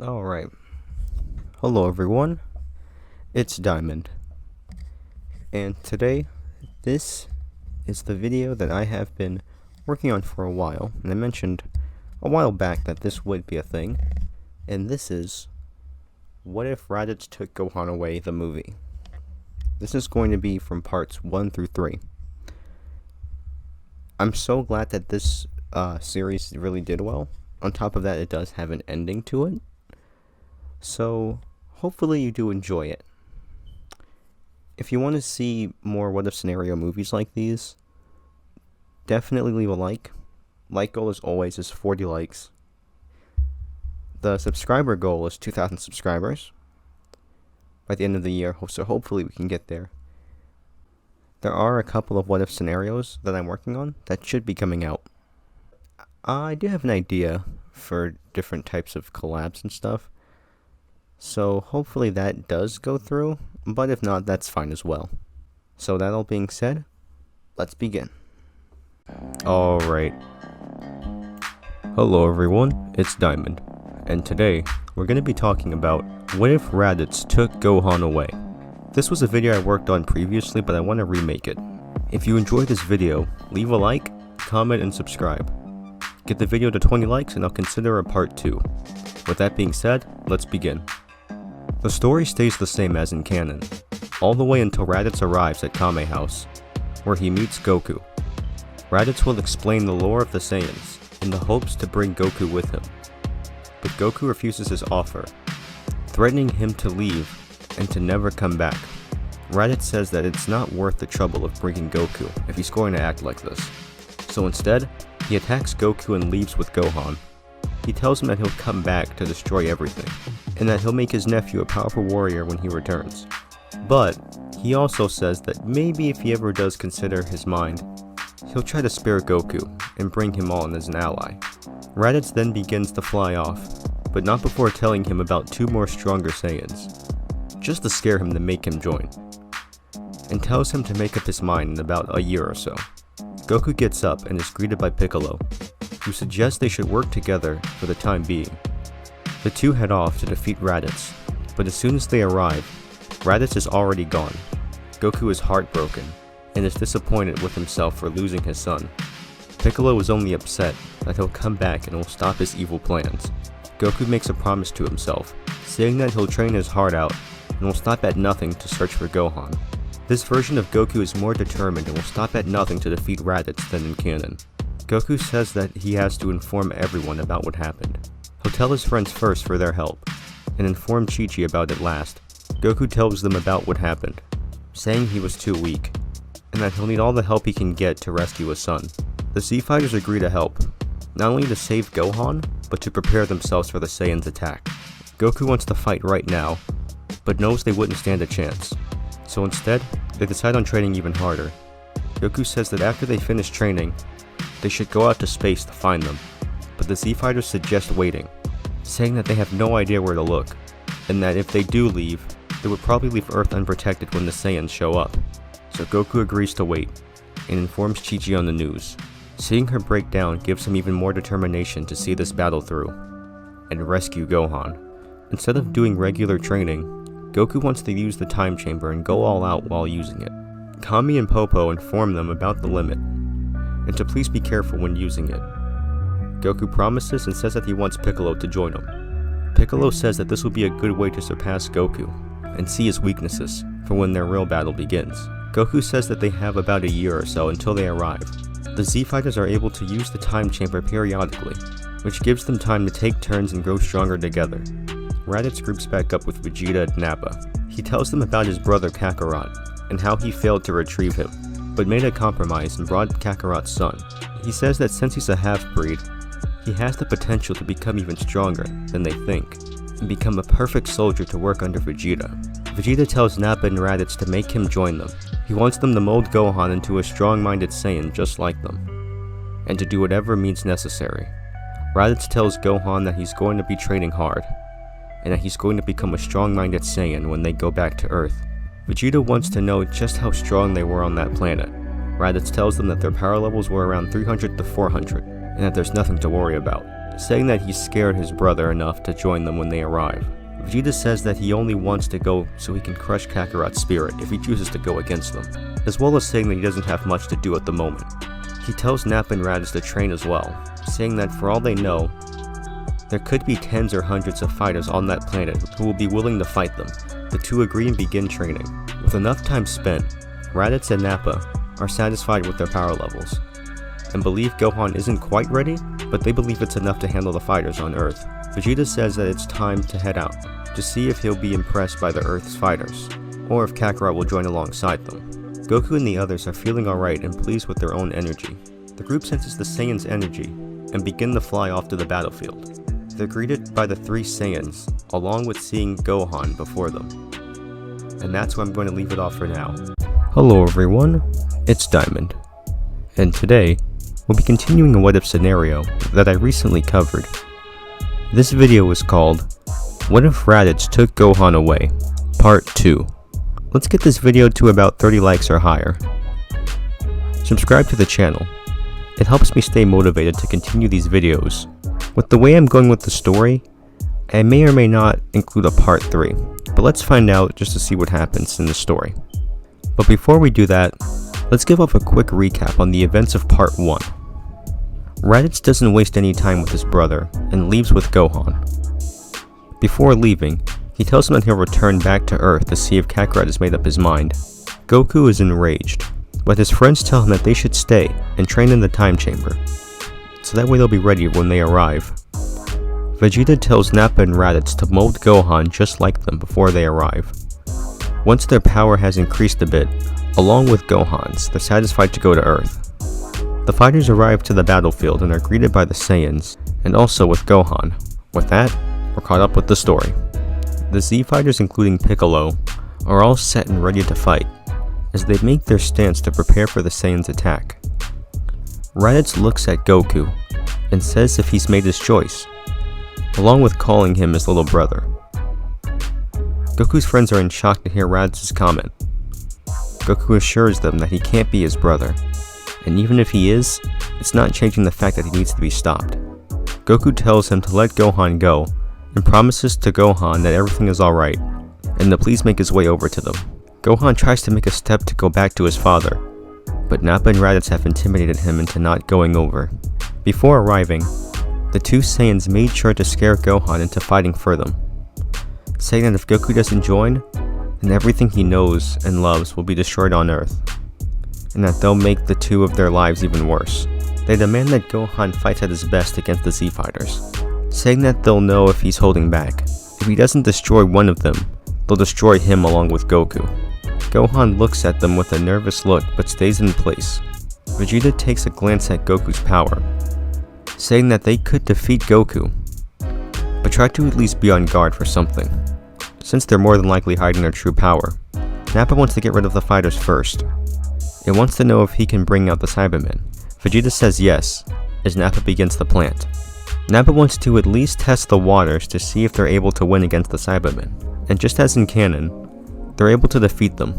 Alright. Hello everyone, it's Diamond. And today, this is the video that I have been working on for a while. And I mentioned a while back that this would be a thing. And this is, what if Raditz took Gohan away, the movie? This is going to be from parts 1 through 3. I'm so glad that this series really did well. On top of that, it does have an ending to it. So, hopefully you do enjoy it. If you want to see more what if scenario movies like these, definitely leave a like. Like goal as always is 40 likes. The subscriber goal is 2,000 subscribers by the end of the year, so hopefully we can get there. There are a couple of what if scenarios that I'm working on that should be coming out. I do have an idea for different types of collabs and stuff. So hopefully that does go through, but if not, that's fine as well. So that all being said, let's begin. Alright. Hello everyone, it's Diamond, and today we're going to be talking about what if Raditz took Gohan away. This was a video I worked on previously, but I want to remake it. If you enjoyed this video, leave a like, comment, and subscribe. Get the video to 20 likes and I'll consider a part 2. With that being said, let's begin. The story stays the same as in canon, all the way until Raditz arrives at Kame House, where he meets Goku. Raditz will explain the lore of the Saiyans, in the hopes to bring Goku with him, but Goku refuses his offer, threatening him to leave and to never come back. Raditz says that it's not worth the trouble of bringing Goku if he's going to act like this, so instead, he attacks Goku and leaves with Gohan. He tells him that he'll come back to destroy everything, and that he'll make his nephew a powerful warrior when he returns. But, he also says that maybe if he ever does consider his mind, he'll try to spare Goku and bring him on as an ally. Raditz then begins to fly off, but not before telling him about 2 more stronger Saiyans, just to scare him to make him join, and tells him to make up his mind in about a year or so. Goku gets up and is greeted by Piccolo, who suggests they should work together for the time being. The two head off to defeat Raditz, but as soon as they arrive, Raditz is already gone. Goku is heartbroken, and is disappointed with himself for losing his son. Piccolo is only upset that he'll come back and will stop his evil plans. Goku makes a promise to himself, saying that he'll train his heart out, and will stop at nothing to search for Gohan. This version of Goku is more determined and will stop at nothing to defeat Raditz than in canon. Goku says that he has to inform everyone about what happened. He'll tell his friends first for their help, and inform Chi-Chi about it last. Goku tells them about what happened, saying he was too weak, and that he'll need all the help he can get to rescue his son. The Z-Fighters agree to help, not only to save Gohan, but to prepare themselves for the Saiyans' attack. Goku wants to fight right now, but knows they wouldn't stand a chance. So instead, they decide on training even harder. Goku says that after they finish training, they should go out to space to find them, but the Z-Fighters suggest waiting, saying that they have no idea where to look, and that if they do leave, they would probably leave Earth unprotected when the Saiyans show up. So Goku agrees to wait, and informs Chi-Chi on the news. Seeing her break down gives him even more determination to see this battle through, and rescue Gohan. Instead of doing regular training, Goku wants to use the time chamber and go all out while using it. Kami and Popo inform them about the limit, and to please be careful when using it. Goku promises and says that he wants Piccolo to join him. Piccolo says that this will be a good way to surpass Goku, and see his weaknesses, for when their real battle begins. Goku says that they have about a year or so until they arrive. The Z-Fighters are able to use the time chamber periodically, which gives them time to take turns and grow stronger together. Raditz groups back up with Vegeta and Nappa. He tells them about his brother Kakarot, and how he failed to retrieve him, but made a compromise and brought Kakarot's son. He says that since he's a half-breed, he has the potential to become even stronger than they think, and become a perfect soldier to work under Vegeta. Vegeta tells Nappa and Raditz to make him join them. He wants them to mold Gohan into a strong-minded Saiyan just like them, and to do whatever means necessary. Raditz tells Gohan that he's going to be training hard, and that he's going to become a strong-minded Saiyan when they go back to Earth. Vegeta wants to know just how strong they were on that planet. Raditz tells them that their power levels were around 300 to 400, and that there's nothing to worry about. saying that he's scared his brother enough to join them when they arrive. Vegeta says that he only wants to go so he can crush Kakarot's spirit if he chooses to go against them, as well as saying that he doesn't have much to do at the moment. He tells Nappa and Raditz to train as well, saying that for all they know, there could be tens or hundreds of fighters on that planet who will be willing to fight them. The two agree and begin training. With enough time spent, Raditz and Nappa are satisfied with their power levels, and believe Gohan isn't quite ready, but they believe it's enough to handle the fighters on Earth. Vegeta says that it's time to head out, to see if he'll be impressed by the Earth's fighters, or if Kakarot will join alongside them. Goku and the others are feeling alright and pleased with their own energy. The group senses the Saiyans' energy, and begin to fly off to the battlefield. They're greeted by the three Saiyans, along with seeing Gohan before them. And that's where I'm going to leave it off for now. Hello everyone, it's Diamond, and today, we'll be continuing a what-if scenario that I recently covered. This video is called, What if Raditz took Gohan away? Part 2. Let's get this video to about 30 likes or higher. Subscribe to the channel. It helps me stay motivated to continue these videos. With the way I'm going with the story, I may or may not include a part 3, but let's find out just to see what happens in the story. But before we do that, let's give up a quick recap on the events of part 1. Raditz doesn't waste any time with his brother and leaves with Gohan. Before leaving, he tells him that he'll return back to Earth to see if Kakarot has made up his mind. Goku is enraged, but his friends tell him that they should stay and train in the time chamber, so that way they'll be ready when they arrive. Vegeta tells Nappa and Raditz to mold Gohan just like them before they arrive. Once their power has increased a bit, along with Gohan's, they're satisfied to go to Earth. The fighters arrive to the battlefield and are greeted by the Saiyans, and also with Gohan. With that, we're caught up with the story. The Z fighters, including Piccolo, are all set and ready to fight, as they make their stance to prepare for the Saiyans' attack. Raditz looks at Goku, and says if he's made his choice, along with calling him his little brother. Goku's friends are in shock to hear Raditz's comment. Goku assures them that he can't be his brother, and even if he is, it's not changing the fact that he needs to be stopped. Goku tells him to let Gohan go, and promises to Gohan that everything is alright, and to please make his way over to them. Gohan tries to make a step to go back to his father, but Nappa and Raditz have intimidated him into not going over. Before arriving, the two Saiyans made sure to scare Gohan into fighting for them, saying that if Goku doesn't join, then everything he knows and loves will be destroyed on Earth, and that they'll make the two of their lives even worse. They demand that Gohan fights at his best against the Z fighters, saying that they'll know if he's holding back. If he doesn't destroy one of them, they'll destroy him along with Goku. Gohan looks at them with a nervous look but stays in place. Vegeta takes a glance at Goku's power, saying that they could defeat Goku, but try to at least be on guard for something, since they're more than likely hiding their true power. Nappa wants to get rid of the fighters first. It wants to know if he can bring out the Cybermen. Vegeta says yes, as Nappa begins the plant. Nappa wants to at least test the waters to see if they're able to win against the Cybermen, and just as in canon, they're able to defeat them.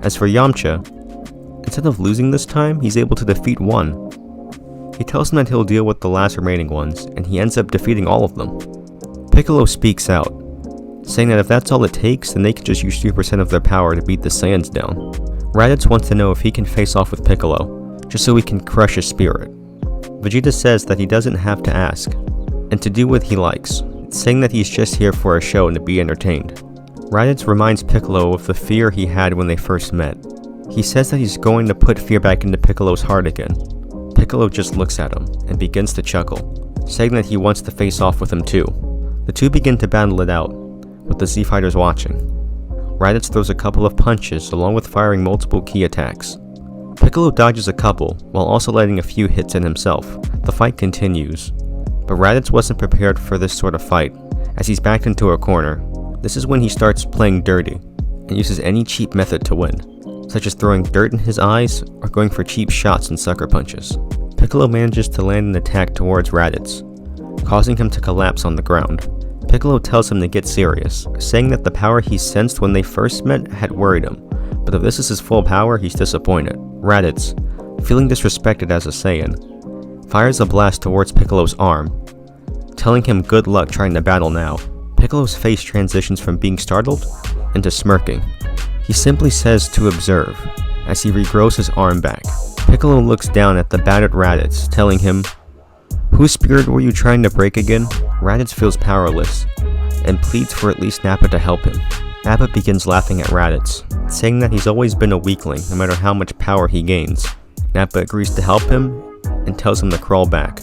As for Yamcha, instead of losing this time, he's able to defeat one. He tells him that he'll deal with the last remaining ones, and he ends up defeating all of them. Piccolo speaks out, saying that if that's all it takes, then they can just use 3% of their power to beat the Saiyans down. Raditz wants to know if he can face off with Piccolo, just so he can crush his spirit. Vegeta says that he doesn't have to ask, and to do what he likes, saying that he's just here for a show and to be entertained. Raditz reminds Piccolo of the fear he had when they first met. He says that he's going to put fear back into Piccolo's heart again. Piccolo just looks at him, and begins to chuckle, saying that he wants to face off with him too. The two begin to battle it out, with the Z fighters watching. Raditz throws a couple of punches along with firing multiple key attacks. Piccolo dodges a couple, while also letting a few hits in himself. The fight continues, but Raditz wasn't prepared for this sort of fight, as he's backed into a corner. This is when he starts playing dirty, and uses any cheap method to win, such as throwing dirt in his eyes or going for cheap shots and sucker punches. Piccolo manages to land an attack towards Raditz, causing him to collapse on the ground. Piccolo tells him to get serious, saying that the power he sensed when they first met had worried him, but if this is his full power, he's disappointed. Raditz, feeling disrespected as a Saiyan, fires a blast towards Piccolo's arm, telling him good luck trying to battle now. Piccolo's face transitions from being startled into smirking. He simply says to observe as he regrows his arm back. Piccolo looks down at the battered Raditz, telling him, "Whose spirit were you trying to break again?" Raditz feels powerless and pleads for at least Nappa to help him. Nappa begins laughing at Raditz, saying that he's always been a weakling no matter how much power he gains. Nappa agrees to help him and tells him to crawl back.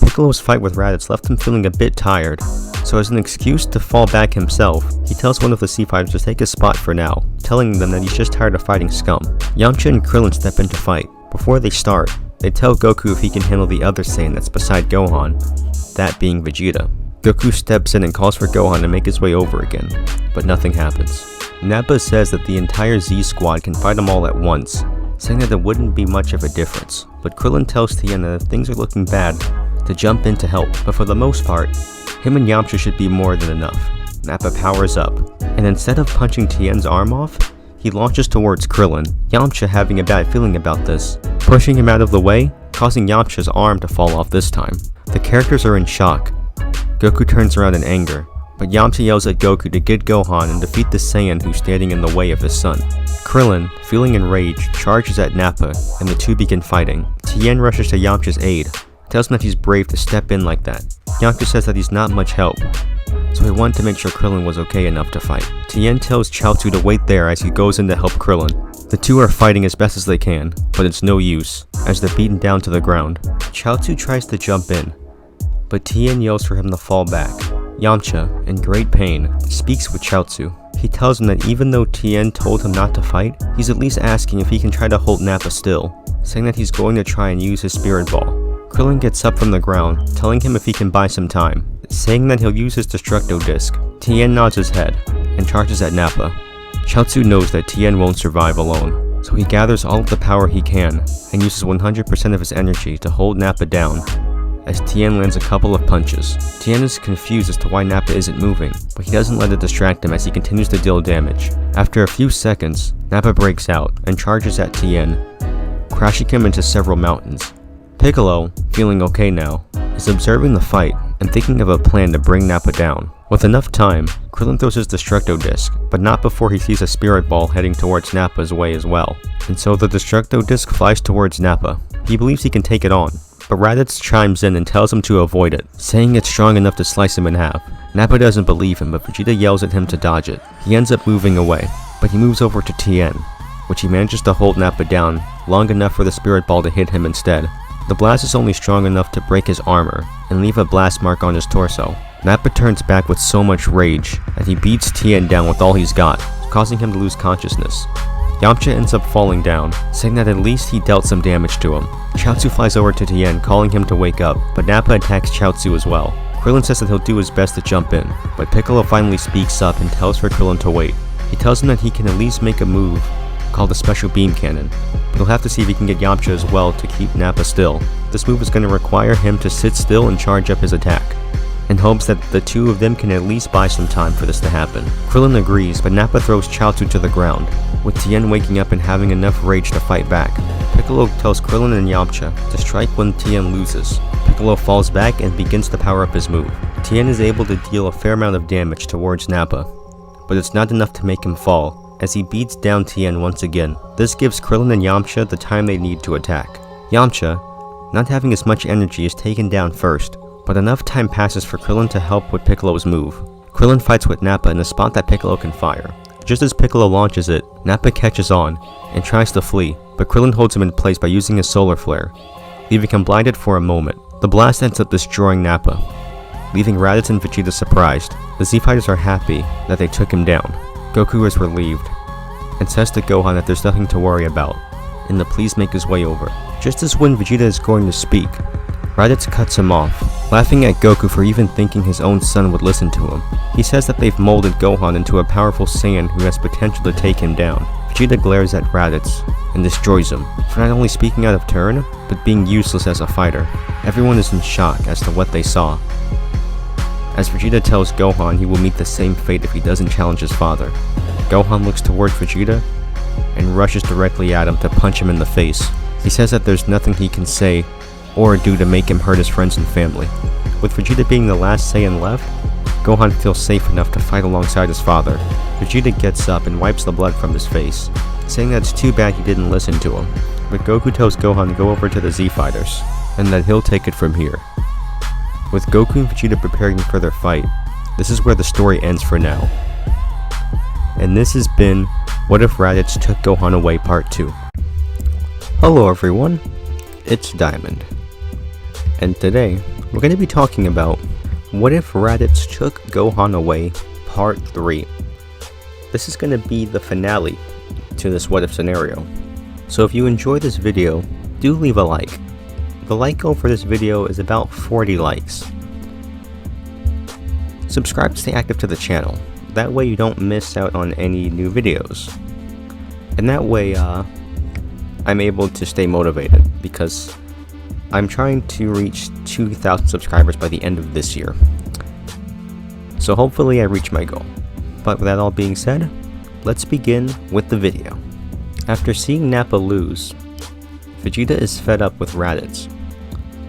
Piccolo's fight with Raditz left him feeling a bit tired, so as an excuse to fall back himself, he tells one of the Sea Fighters to take his spot for now, telling them that he's just tired of fighting scum. Yamcha and Krillin step in to fight. Before they start, they tell Goku if he can handle the other Saiyan that's beside Gohan, that being Vegeta. Goku steps in and calls for Gohan to make his way over again, but nothing happens. Nappa says that the entire Z Squad can fight them all at once, saying that it wouldn't be much of a difference, but Krillin tells Tien that if things are looking bad, to jump in to help, but for the most part, him and Yamcha should be more than enough. Nappa powers up, and instead of punching Tien's arm off, he launches towards Krillin, Yamcha having a bad feeling about this, pushing him out of the way, causing Yamcha's arm to fall off this time. The characters are in shock. Goku turns around in anger, but Yamcha yells at Goku to get Gohan and defeat the Saiyan who's standing in the way of his son. Krillin, feeling enraged, charges at Nappa, and the two begin fighting. Tien rushes to Yamcha's aid, tells him that he's brave to step in like that. Yamcha says that he's not much help, so he wanted to make sure Krillin was okay enough to fight. Tien tells Chaozu to wait there as he goes in to help Krillin. The two are fighting as best as they can, but it's no use, as they're beaten down to the ground. Chaozu tries to jump in, but Tien yells for him to fall back. Yamcha, in great pain, speaks with Chaozu. He tells him that even though Tien told him not to fight, he's at least asking if he can try to hold Nappa still, saying that he's going to try and use his Spirit Ball. Krillin gets up from the ground, telling him if he can buy some time, saying that he'll use his Destructo Disc. Tien nods his head, and charges at Nappa. Chaozu knows that Tien won't survive alone, so he gathers all of the power he can, and uses 100% of his energy to hold Nappa down, as Tien lands a couple of punches. Tien is confused as to why Nappa isn't moving, but he doesn't let it distract him as he continues to deal damage. After a few seconds, Nappa breaks out, and charges at Tien, crashing him into several mountains. Piccolo, feeling okay now, is observing the fight and thinking of a plan to bring Nappa down. With enough time, Krillin throws his Destructo Disc, but not before he sees a Spirit Ball heading towards Nappa's way as well. And so the Destructo Disc flies towards Nappa. He believes he can take it on, but Raditz chimes in and tells him to avoid it, saying it's strong enough to slice him in half. Nappa doesn't believe him, but Vegeta yells at him to dodge it. He ends up moving away, but he moves over to Tien, which he manages to hold Nappa down long enough for the Spirit Ball to hit him instead. The blast is only strong enough to break his armor and leave a blast mark on his torso. Nappa turns back with so much rage that he beats Tien down with all he's got, causing him to lose consciousness. Yamcha ends up falling down, saying that at least he dealt some damage to him. Chaozu flies over to Tien, calling him to wake up, but Nappa attacks Chaozu as well. Krillin says that he'll do his best to jump in, but Piccolo finally speaks up and tells for Krillin to wait. He tells him that he can at least make a move called a Special Beam Cannon, but he'll have to see if he can get Yamcha as well to keep Nappa still. This move is going to require him to sit still and charge up his attack, in hopes that the two of them can at least buy some time for this to happen. Krillin agrees, but Nappa throws Chaozu to the ground, with Tien waking up and having enough rage to fight back. Piccolo tells Krillin and Yamcha to strike when Tien loses. Piccolo falls back and begins to power up his move. Tien is able to deal a fair amount of damage towards Nappa, but it's not enough to make him fall, as he beats down Tien once again. This gives Krillin and Yamcha the time they need to attack. Yamcha, not having as much energy, is taken down first, but enough time passes for Krillin to help with Piccolo's move. Krillin fights with Nappa in a spot that Piccolo can fire. Just as Piccolo launches it, Nappa catches on and tries to flee, but Krillin holds him in place by using his solar flare, leaving him blinded for a moment. The blast ends up destroying Nappa, leaving Raditz and Vegeta surprised. The Z-Fighters are happy that they took him down. Goku is relieved, and says to Gohan that there's nothing to worry about, and to please make his way over. Just as when Vegeta is going to speak, Raditz cuts him off, laughing at Goku for even thinking his own son would listen to him. He says that they've molded Gohan into a powerful Saiyan who has potential to take him down. Vegeta glares at Raditz and destroys him, for not only speaking out of turn, but being useless as a fighter. Everyone is in shock as to what they saw, as Vegeta tells Gohan he will meet the same fate if he doesn't challenge his father. Gohan looks towards Vegeta and rushes directly at him to punch him in the face. He says that there's nothing he can say or do to make him hurt his friends and family. With Vegeta being the last Saiyan left, Gohan feels safe enough to fight alongside his father. Vegeta gets up and wipes the blood from his face, saying that it's too bad he didn't listen to him. But Goku tells Gohan to go over to the Z Fighters, and that he'll take it from here. With Goku and Vegeta preparing for their fight, this is where the story ends for now. And this has been What If Raditz Took Gohan Away Part 2. Hello everyone, it's Diamond. And today, we're going to be talking about What If Raditz Took Gohan Away Part 3. This is going to be the finale to this what if scenario. So if you enjoy this video, do leave a like. The like goal for this video is about 40 likes. Subscribe to stay active to the channel. That way you don't miss out on any new videos. And that way I'm able to stay motivated, because I'm trying to reach 2,000 subscribers by the end of this year. So hopefully I reach my goal. But with that all being said, let's begin with the video. After seeing Nappa lose, Vegeta is fed up with Raditz,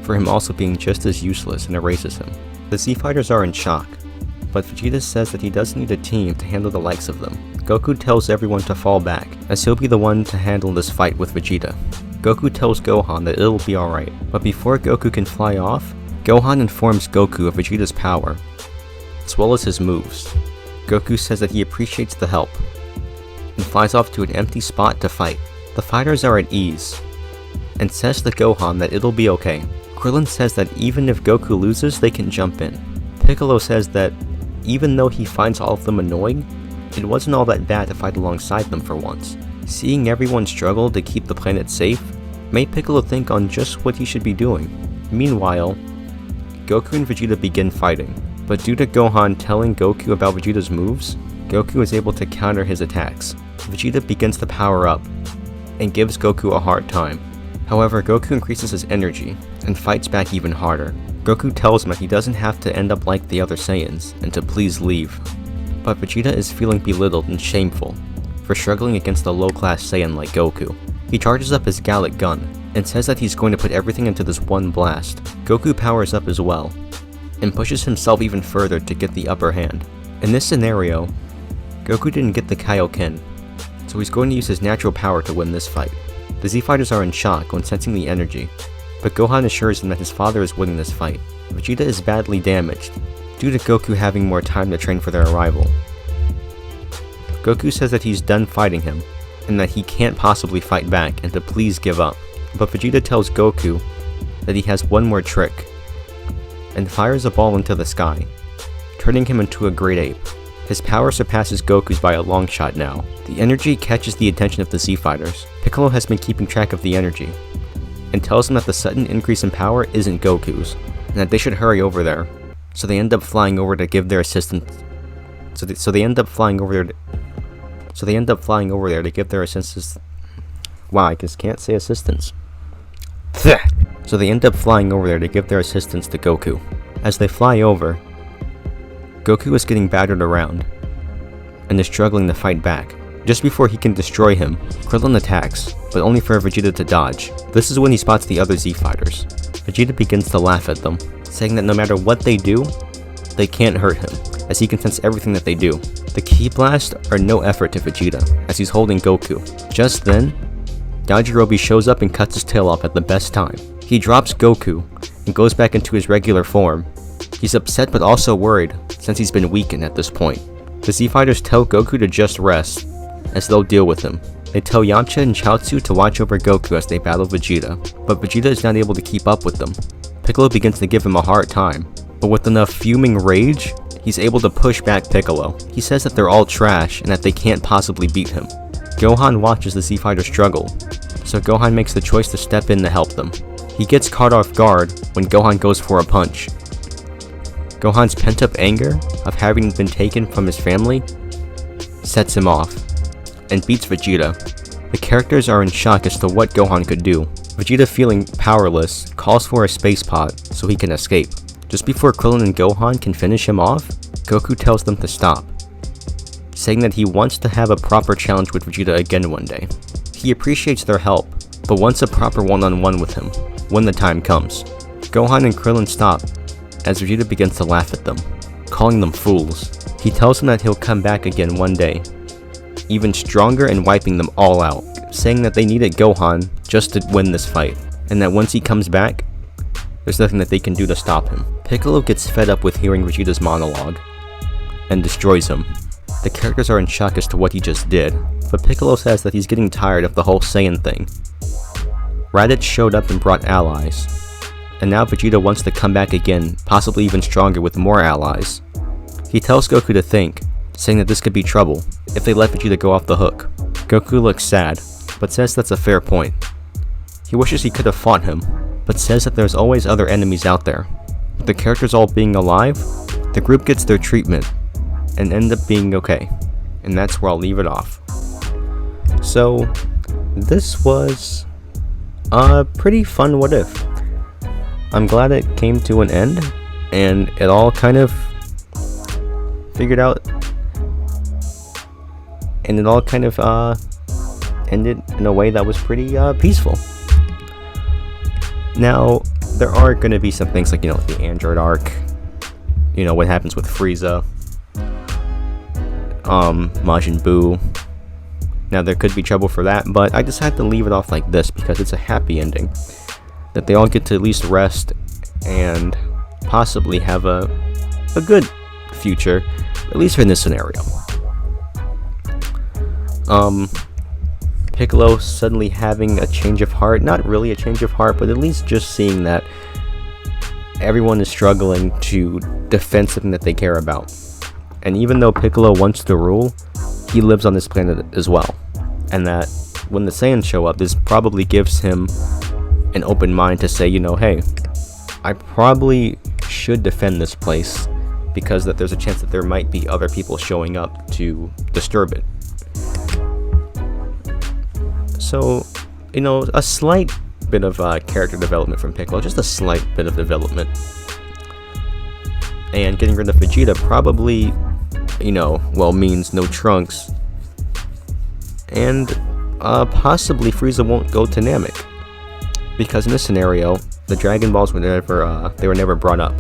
for him also being just as useless, and erases him. The Z Fighters are in shock, but Vegeta says that he does need a team to handle the likes of them. Goku tells everyone to fall back, as he'll be the one to handle this fight with Vegeta. Goku tells Gohan that it'll be alright, but before Goku can fly off, Gohan informs Goku of Vegeta's power, as well as his moves. Goku says that he appreciates the help, and flies off to an empty spot to fight. The fighters are at ease, and says to Gohan that it'll be okay. Krillin says that even if Goku loses, they can jump in. Piccolo says that even though he finds all of them annoying, it wasn't all that bad to fight alongside them for once. Seeing everyone struggle to keep the planet safe made Piccolo think on just what he should be doing. Meanwhile, Goku and Vegeta begin fighting, but due to Gohan telling Goku about Vegeta's moves, Goku is able to counter his attacks. Vegeta begins to power up, and gives Goku a hard time. However, Goku increases his energy, and fights back even harder. Goku tells him that he doesn't have to end up like the other Saiyans, and to please leave. But Vegeta is feeling belittled and shameful for struggling against a low-class Saiyan like Goku. He charges up his Gallic gun, and says that he's going to put everything into this one blast. Goku powers up as well, and pushes himself even further to get the upper hand. In this scenario, Goku didn't get the Kaioken, so he's going to use his natural power to win this fight. The Z Fighters are in shock when sensing the energy, but Gohan assures them that his father is winning this fight. Vegeta is badly damaged, due to Goku having more time to train for their arrival. Goku says that he's done fighting him, and that he can't possibly fight back, and to please give up. But Vegeta tells Goku that he has one more trick, and fires a ball into the sky, turning him into a great ape. His power surpasses Goku's by a long shot now. The energy catches the attention of the Z Fighters. Piccolo has been keeping track of the energy, and tells them that the sudden increase in power isn't Goku's, and that they should hurry over there. So they end up flying over to give their assistance. So they end up flying over there to give their assistance. Wow, I just can't say assistance. So they end up flying over there to give their assistance to Goku. As they fly over, Goku is getting battered around, and is struggling to fight back. Just before he can destroy him, Krillin attacks, but only for Vegeta to dodge. This is when he spots the other Z Fighters. Vegeta begins to laugh at them, saying that no matter what they do, they can't hurt him, as he can sense everything that they do. The Ki Blast are no effort to Vegeta, as he's holding Goku. Just then, Yajirobe shows up and cuts his tail off at the best time. He drops Goku, and goes back into his regular form. He's upset but also worried, since he's been weakened at this point. The Z Fighters tell Goku to just rest, as they'll deal with him. They tell Yamcha and Chaozu to watch over Goku as they battle Vegeta, but Vegeta is not able to keep up with them. Piccolo begins to give him a hard time, but with enough fuming rage, he's able to push back Piccolo. He says that they're all trash and that they can't possibly beat him. Gohan watches the Z Fighters struggle, so Gohan makes the choice to step in to help them. He gets caught off guard when Gohan goes for a punch. Gohan's pent-up anger of having been taken from his family sets him off, and beats Vegeta. The characters are in shock as to what Gohan could do. Vegeta, feeling powerless, calls for a space pod so he can escape. Just before Krillin and Gohan can finish him off, Goku tells them to stop, saying that he wants to have a proper challenge with Vegeta again one day. He appreciates their help, but wants a proper one-on-one with him. when the time comes. Gohan and Krillin stop as Vegeta begins to laugh at them, calling them fools. He tells them that he'll come back again one day, even stronger and wiping them all out, saying that they needed Gohan just to win this fight, and that once he comes back, there's nothing that they can do to stop him. Piccolo gets fed up with hearing Vegeta's monologue, and destroys him. The characters are in shock as to what he just did, but Piccolo says that he's getting tired of the whole Saiyan thing. Raditz showed up and brought allies, and now Vegeta wants to come back again, possibly even stronger with more allies. He tells Goku to think, saying that this could be trouble if they let Vegeta go off the hook. Goku looks sad, but says that's a fair point. He wishes he could have fought him, but says that there's always other enemies out there. With the characters all being alive, the group gets their treatment, and end up being okay. And that's where I'll leave it off. So, this was a pretty fun what if. I'm glad it came to an end, and it all kind of figured out, and it all kind of ended in a way that was pretty peaceful. Now, there are going to be some things like, the Android arc, what happens with Frieza, Majin Buu. Now, there could be trouble for that, but I just had to leave it off like this because it's a happy ending. That they all get to at least rest and possibly have a good future, at least in this scenario. Piccolo suddenly having a change of heart, not really a change of heart, but at least just seeing that everyone is struggling to defend something that they care about. And even though Piccolo wants to rule, he lives on this planet as well. And that when the Saiyans show up, this probably gives him an open mind to say, hey, I probably should defend this place because that there's a chance that there might be other people showing up to disturb it. So, a slight bit of character development from Piccolo, just a slight bit of development. And getting rid of Vegeta probably, means no Trunks. And possibly Frieza won't go to Namek. Because in this scenario, the Dragon Balls were never brought up.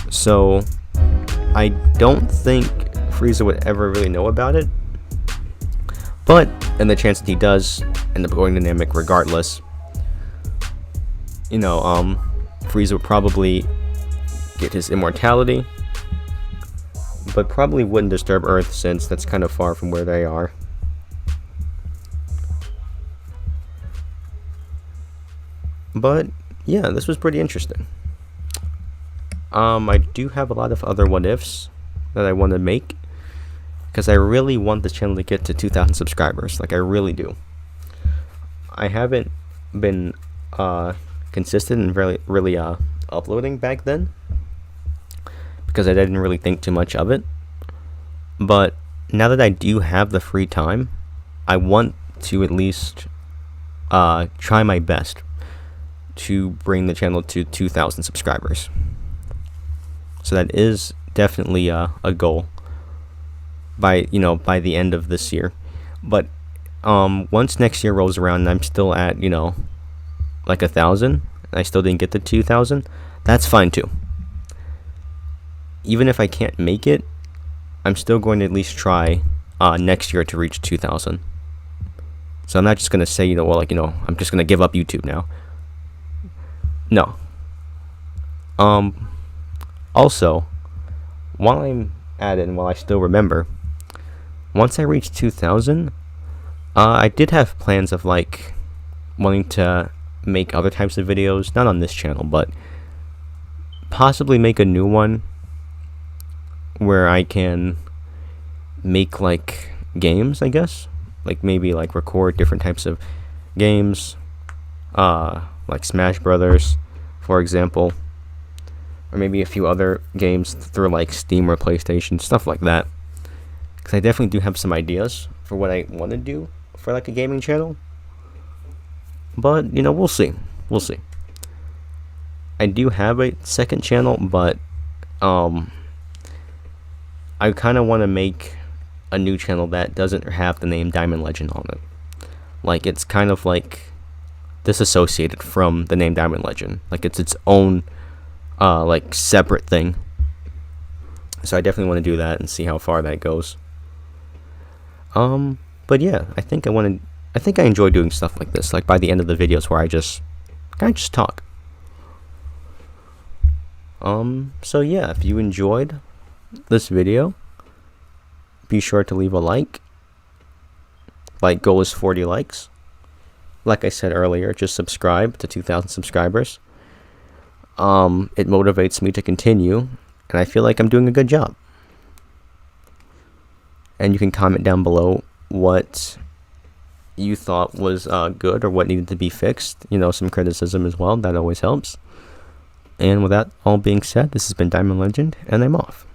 So, I don't think Frieza would ever really know about it. But, in the chance that he does end up going to Namek regardless, Frieza would probably get his immortality, but probably wouldn't disturb Earth since that's kind of far from where they are. But, yeah, this was pretty interesting. I do have a lot of other what-ifs that I want to make, because I really want the channel to get to 2,000 subscribers. Like, I really do. I haven't been consistent and really uploading back then, because I didn't really think too much of it. But now that I do have the free time, I want to at least try my best to bring the channel to 2,000 subscribers. So that is definitely a goal by the end of this year. But once next year rolls around and I'm still at like 1,000, I still didn't get to 2,000, that's fine too. Even if I can't make it, I'm still going to at least try next year to reach 2,000. So I'm not just gonna say I'm just gonna give up YouTube now. No. Also, while I'm at it and while I still remember, once I reach 2,000, I did have plans of wanting to make other types of videos, not on this channel, but possibly make a new one where I can make games, I guess. Maybe record different types of games, like Smash Brothers, for example, or maybe a few other games through Steam or PlayStation, stuff like that. Because I definitely do have some ideas for what I want to do for a gaming channel. But we'll see. I do have a second channel, but I kind of want to make a new channel that doesn't have the name Diamond Legend on it. It's kind of disassociated from the name Diamond Legend. Like, it's its own like separate thing. So I definitely want to do that and see how far that goes. But yeah, I think I enjoy doing stuff like this, like by the end of the videos where I just kind of just talk. So yeah, if you enjoyed this video, be sure to leave a like. Like, goal is 40 likes. Like I said earlier, just subscribe to 2,000 subscribers. It motivates me to continue, and I feel like I'm doing a good job. And you can comment down below what you thought was good or what needed to be fixed. You know, some criticism as well, that always helps. And with that all being said, this has been Diamond Legend, and I'm off.